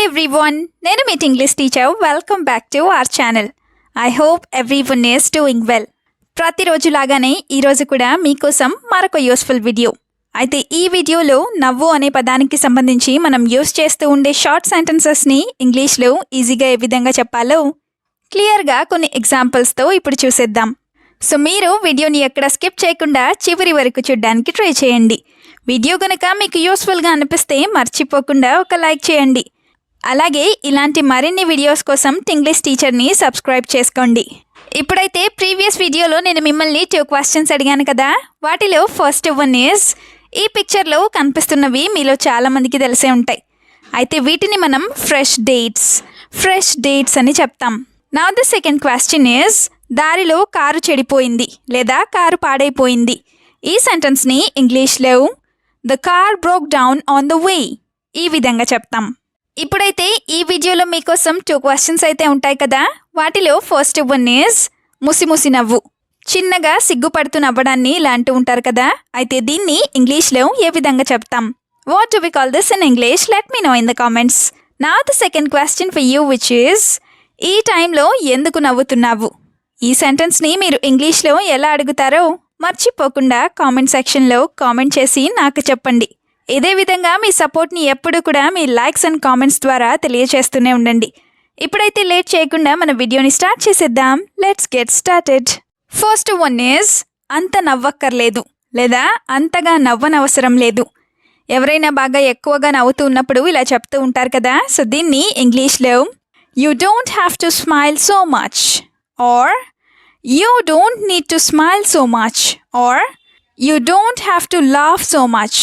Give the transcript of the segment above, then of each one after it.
everyone, నేను మీ English teacher. Welcome back to our channel. I hope everyone is doing well. ప్రతిరోజు లాగానే ఈరోజు కూడా మీకోసం మరొక యూస్ఫుల్ వీడియో. అయితే ఈ వీడియోలో నవ్వు అనే పదానికి సంబంధించి మనం యూస్ చేస్తూ ఉండే షార్ట్ సెంటెన్సెస్ని ఇంగ్లీష్లో ఈజీగా ఏ విధంగా చెప్పాలో క్లియర్గా కొన్ని ఎగ్జాంపుల్స్తో ఇప్పుడు చూసేద్దాం. సో మీరు వీడియోని ఎక్కడ స్కిప్ చేయకుండా చివరి వరకు చూడడానికి ట్రై చేయండి. వీడియో కనుక మీకు యూస్ఫుల్గా అనిపిస్తే మర్చిపోకుండా ఒక లైక్ చేయండి. అలాగే ఇలాంటి మరిన్ని వీడియోస్ కోసం ఇంగ్లీష్ టీచర్ని సబ్స్క్రైబ్ చేసుకోండి. ఇప్పుడైతే ప్రీవియస్ వీడియోలో నేను మిమ్మల్ని 2 క్వశ్చన్స్ అడిగాను కదా, వాటిలో ఫస్ట్ వన్ ఈజ్ ఈ పిక్చర్లో కనిపిస్తున్నవి మీలో చాలామందికి తెలిసే ఉంటాయి. అయితే వీటిని మనం ఫ్రెష్ డేట్స్ అని చెప్తాం. Now the second question is దారిలో కారు చెడిపోయింది లేదా కారు పాడైపోయింది. ఈ సెంటెన్స్ని ఇంగ్లీష్లో the car broke down on the way ఈ విధంగా చెప్తాం. ఇప్పుడైతే ఈ వీడియోలో మీకోసం 2 క్వశ్చన్స్ అయితే ఉంటాయి కదా, వాటిలో ఫస్ట్ వన్ ఈజ్ ముసి నవ్వు. చిన్నగా సిగ్గుపడుతూ నవ్వడాన్ని ఇలా అంటూ ఉంటారు కదా, అయితే దీన్ని ఇంగ్లీష్లో ఏ విధంగా చెప్తాం? What do we call this in English? Let me know in the comments. Now the second question for you which is ఈ టైంలో ఎందుకు నవ్వుతున్నావు? ఈ సెంటెన్స్ని మీరు ఇంగ్లీష్లో ఎలా అడుగుతారో మర్చిపోకుండా కామెంట్ సెక్షన్లో కామెంట్ చేసి నాకు చెప్పండి. ఇదే విధంగా మీ సపోర్ట్ని ఎప్పుడు కూడా మీ లైక్స్ అండ్ కామెంట్స్ ద్వారా తెలియచేస్తూనే ఉండండి. ఇప్పుడైతే లేట్ చేయకుండా మన వీడియోని స్టార్ట్ చేసేద్దాం. Let's get started. First one is అంత నవ్వక్కర్లేదు లేదా అంతగా నవ్వనవసరం లేదు. ఎవరైనా బాగా ఎక్కువగా నవ్వుతూ ఉన్నప్పుడు ఇలా చెప్తూ ఉంటారు కదా, సో దీన్ని ఇంగ్లీష్లో you don't have to smile so much, or you don't need to smile so much, or you don't have to laugh so much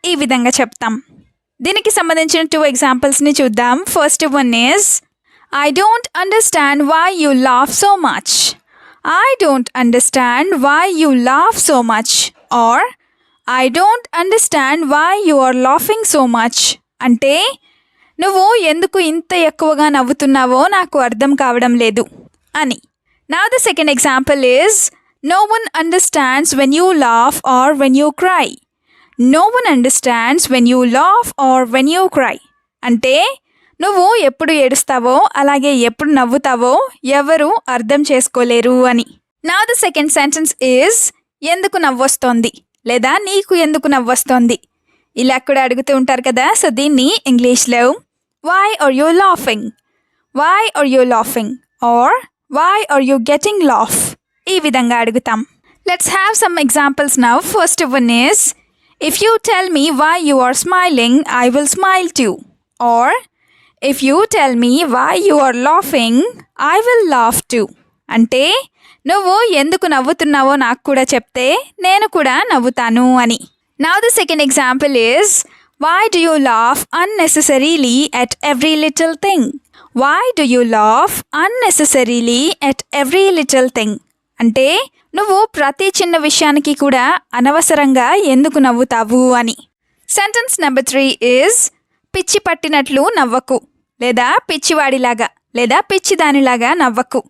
ఈ విధంగా చెప్తాం. దీనికి సంబంధించిన 2 ఎగ్జాంపుల్స్ని చూద్దాం. First one is I don't understand why you laugh so much, I don't understand why you laugh so much, or I don't understand why you are laughing so much. అంటే నువ్వు ఎందుకు ఇంత ఎక్కువగా నవ్వుతున్నావో నాకు అర్థం కావడం లేదు అని. Now the second example is no one understands when you laugh or when you cry. No one understands when you laugh or when you cry. అంటే నువ్వు ఎప్పుడు ఏడుస్తావో అలాగే ఎప్పుడు నవ్వుతావో ఎవరు అర్థం చేసుకోలేరు అని. Now the second sentence is ఎందుకు నవ్వొస్తోంది లేదా నీకు ఎందుకు నవ్వొస్తోంది ఇలా కూడా అడుగుతూ ఉంటారు కదా, సో దీన్ని ఇంగ్లీష్లో why are you laughing, why are you laughing, or why are you getting laugh ఈ విధంగా అడుగుతాం. Let's have some examples now. First one is if you tell me why you are smiling, I will smile too. Or if you tell me why you are laughing, I will laugh too. అంటే నువ్వు ఎందుకు నవ్వుతున్నావో నాకు కూడా చెప్తే నేను కూడా నవ్వుతాను అని. Now the second example is why do you laugh unnecessarily at every little thing? Why do you laugh unnecessarily at every little thing? అంటే నువ్వు ప్రతి చిన్న విషయానికి కూడా అనవసరంగా ఎందుకు నవ్వుతావు అని. సెంటెన్స్ నెంబర్ 3 ఈజ్ పిచ్చి పట్టినట్లు నవ్వకు లేదా పిచ్చివాడిలాగా లేదా పిచ్చిదానిలాగా నవ్వకు.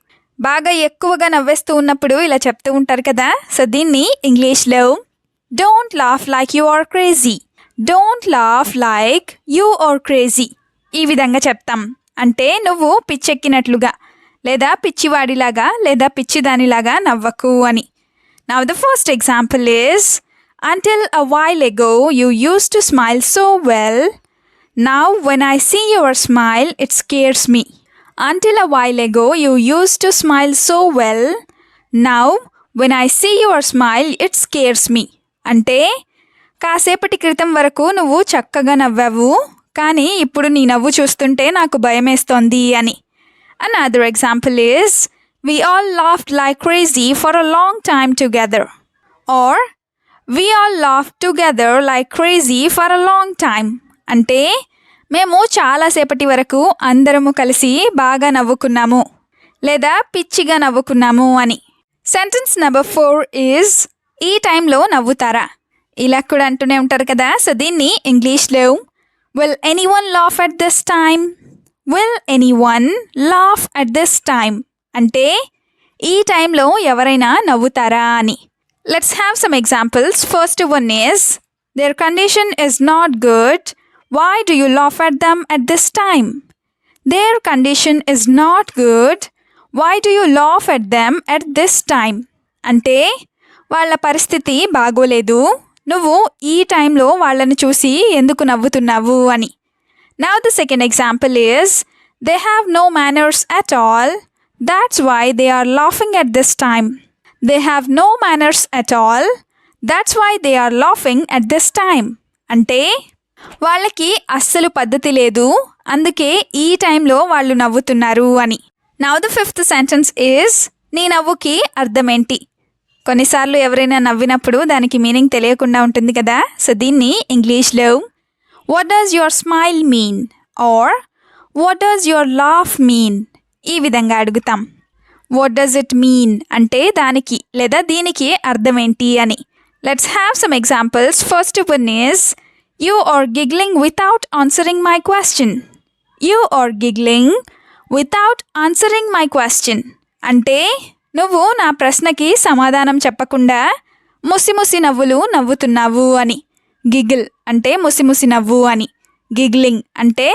బాగా ఎక్కువగా నవ్వేస్తూ ఉన్నప్పుడు ఇలా చెప్తూ ఉంటారు కదా, సో దీన్ని ఇంగ్లీష్లో don't laugh like you are crazy, don't laugh like you are crazy ఈ విధంగా చెప్తాం. అంటే నువ్వు పిచ్చెక్కినట్లుగా లేదా పిచ్చివాడిలాగా లేదా పిచ్చిదానిలాగా నవ్వకు అని. Now the first example is until a while ago you used to smile so well, now when I see your smile it scares me. Until a while ago you used to smile so well, now when I see your smile it scares me. అంటే కాసేపటి క్రితం వరకు నువ్వు చక్కగా నవ్వావు, కానీ ఇప్పుడు నీ నవ్వు చూస్తుంటే నాకు భయమేస్తోంది అని. Another example is we all laughed like crazy for a long time together, or we all laughed together like crazy for a long time. అంటే మేము చాలాసేపటి వరకు అందరము కలిసి బాగా నవ్వుకున్నాము లేదా పిచ్చిగా నవ్వుకున్నాము అని. సెంటెన్స్ నెంబర్ 4 ఈజ్ ఈ టైంలో నవ్వుతారా ఇలా కూడా అంటూనే ఉంటారు కదా, సో దీన్ని ఇంగ్లీష్లో will anyone laugh at this time, will anyone laugh at this time అంటే ఈ టైంలో ఎవరైనా నవ్వుతారా అని. Let's have some examples. First one is their condition is not good, why do you laugh at them at this time? Their condition is not good. Why do you laugh at them at this time? అంటే వాళ్ళ పరిస్థితి బాగోలేదు, నువ్వు ఈ టైంలో వాళ్ళని చూసి ఎందుకు నవ్వుతున్నావు అని. Now the second example is, they have no manners at all. That's why they are laughing at this time. They have no manners at all. That's why they are laughing at this time. అంటే వాళ్ళకి అస్సలు పద్ధతి లేదు, అందుకే ఈ టైంలో వాళ్ళు నవ్వుతున్నారు అని. Now the fifth sentence is, నీ నవ్వుకి అర్థమేంటి? కొన్నిసార్లు ఎవరైనా నవ్వినప్పుడు దానికి మీనింగ్ తెలియకుండా ఉంటుంది కదా. సో దీన్ని ఇంగ్లీష్లో what does your smile mean or what does your laugh mean ఈ విధంగా అడుగుతాం. వాట్ డస్ ఇట్ మీన్ అంటే దానికి లేదా దీనికి అర్థమేంటి అని. Let's have some examples. First one is, you are giggling without answering my question. You are giggling without answering my question అంటే నువ్వు నా ప్రశ్నకి సమాధానం చెప్పకుండా ముసిముసి నవ్వులు నవ్వుతున్నావు అని. గిగిల్ అంటే ముసిముసి నవ్వు అని. గిగ్లింగ్ అంటే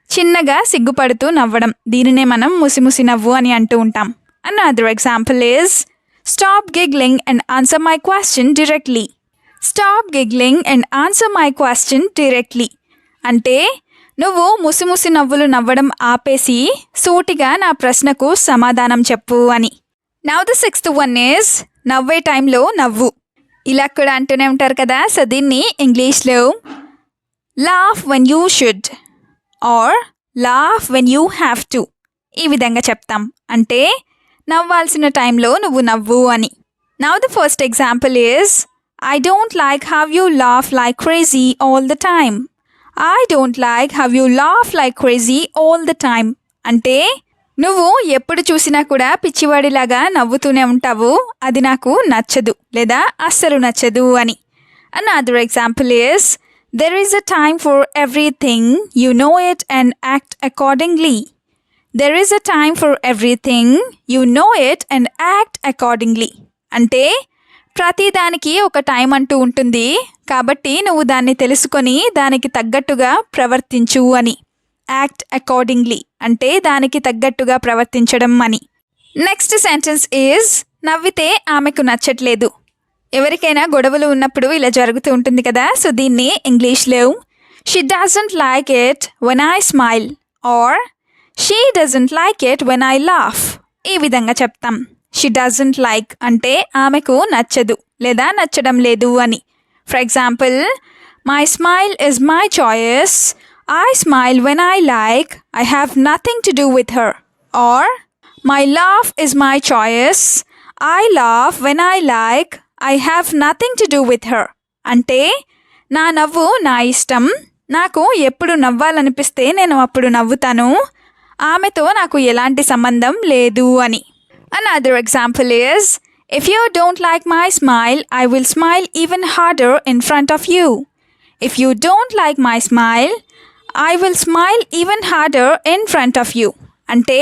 చిన్నగా సిగ్గుపడుతూ నవ్వడం, దీనినే మనం ముసిముసి నవ్వు అని అంటూ ఉంటాం. Another example is, stop giggling and answer my question directly. Stop giggling and answer my question directly అంటే నువ్వు ముసిముసి నవ్వులు నవ్వడం ఆపేసి సూటిగా నా ప్రశ్నకు సమాధానం చెప్పు అని. Now the sixth one is, నవ్వే టైంలో నవ్వు. ఇలా కూడా అంటూనే ఉంటారు కదా. సో దీన్ని ఇంగ్లీష్లో laugh when you should or laugh when you have to ఈ విధంగా చెప్తాం. అంటే నవ్వాల్సిన టైంలో నువ్వు నవ్వు అని. Now the first example is, I don't like how you laugh like crazy all the time. I don't like how you laugh like crazy all the time అంటే నువ్వు ఎప్పుడు చూసినా కూడా పిచ్చివాడిలాగా నవ్వుతూనే ఉంటావు, అది నాకు నచ్చదు లేదా అస్సలు నచ్చదు అని. Another example is, there is a time for everything, you know it and act accordingly. There is a time for everything, you know it and act accordingly అంటే ప్రతిదానికి ఒక టైం అంటూ ఉంటుంది, కాబట్టి నువ్వు దాన్ని తెలుసుకొని దానికి తగ్గట్టుగా ప్రవర్తించు అని. యాక్ట్ అకార్డింగ్లీ అంటే దానికి తగ్గట్టుగా ప్రవర్తించడం అని. నెక్స్ట్ సెంటెన్స్ ఈజ్, నవ్వితే ఆమెకు నచ్చట్లేదు. ఎవరికైనా గొడవలు ఉన్నప్పుడు ఇలా జరుగుతూ ఉంటుంది కదా. సో దీన్ని ఇంగ్లీష్లో she doesn't like it when I smile or she doesn't like it when I laugh ఈ విధంగా చెప్తాం. షీ డజంట్ లైక్ అంటే ఆమెకు నచ్చదు లేదా నచ్చడం లేదు అని. For example, my smile is my choice, I smile when I like, I have nothing to do with her. Or, my laugh is my choice, I laugh when I like, I have nothing to do with her. అంటే నా నవ్వు నా ఇష్టం, నాకు ఎప్పుడు నవ్వాలనిపిస్తే నేను అప్పుడు నవ్వుతాను, ఆమెతో నాకు ఎలాంటి సంబంధం లేదు అని. Another example is, if you don't like my smile, I will smile even harder in front of you. If you don't like my smile, I will smile even harder in front of you. అంటే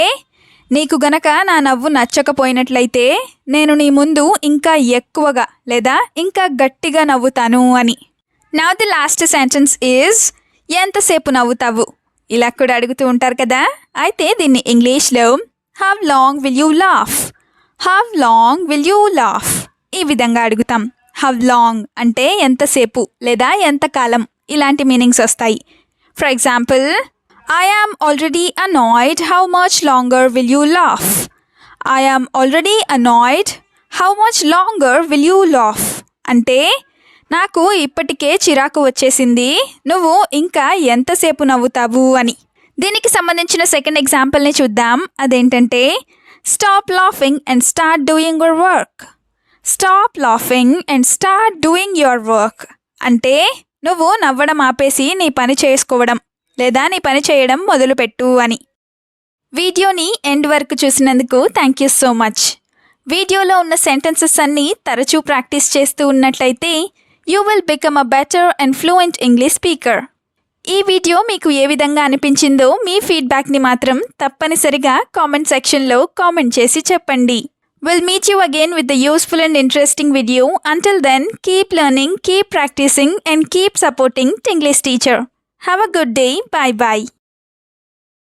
నీకు గనక నా నవ్వు నచ్చకపోయినట్లయితే నేను నీ ముందు ఇంకా ఎక్కువగా లేదా ఇంకా గట్టిగా నవ్వుతాను అని. Now the last sentence is, ఎంతసేపు నవ్వుతావు ఇలా కూడా అడుగుతూ ఉంటారు కదా. అయితే దీన్ని ఇంగ్లీష్లో how long will you laugh, how long will you laugh ఈ విధంగా అడుగుతాం. how long అంటే ఎంతసేపు లేదా ఎంతకాలం ఇలాంటి మీనింగ్స్ వస్తాయి. For example, I am already annoyed, how much longer will you laugh? I am already annoyed, how much longer will you laugh? అంటే నాకు ఇప్పటికే చిరాకు వచ్చేసింది, నువ్వు ఇంకా ఎంతసేపు నవ్వుతావు అని. దీనికి సంబంధించిన సెకండ్ ఎగ్జాంపుల్ని చూద్దాం. అదేంటంటే, stop laughing and start doing your work. Stop laughing and start doing your work అంటే నువ్వు నవ్వడం ఆపేసి నీ పని చేసుకోవడం లేదా నీ పని చేయడం మొదలుపెట్టు అని. వీడియోని ఎండ్ వరకు చూసినందుకు థ్యాంక్ యూ సో మచ్. వీడియోలో ఉన్న సెంటెన్సెస్ అన్నీ తరచూ ప్రాక్టీస్ చేస్తూ ఉన్నట్లయితే you will become a better and fluent English speaker. ఈ వీడియో మీకు ఏ విధంగా అనిపించిందో మీ ఫీడ్బ్యాక్ని మాత్రం తప్పనిసరిగా కామెంట్ సెక్షన్లో కామెంట్ చేసి చెప్పండి. We'll meet you again with a useful and interesting video. Until then, keep learning, keep practicing and keep supporting Tinglish Teacher. Have a good day. Bye-bye.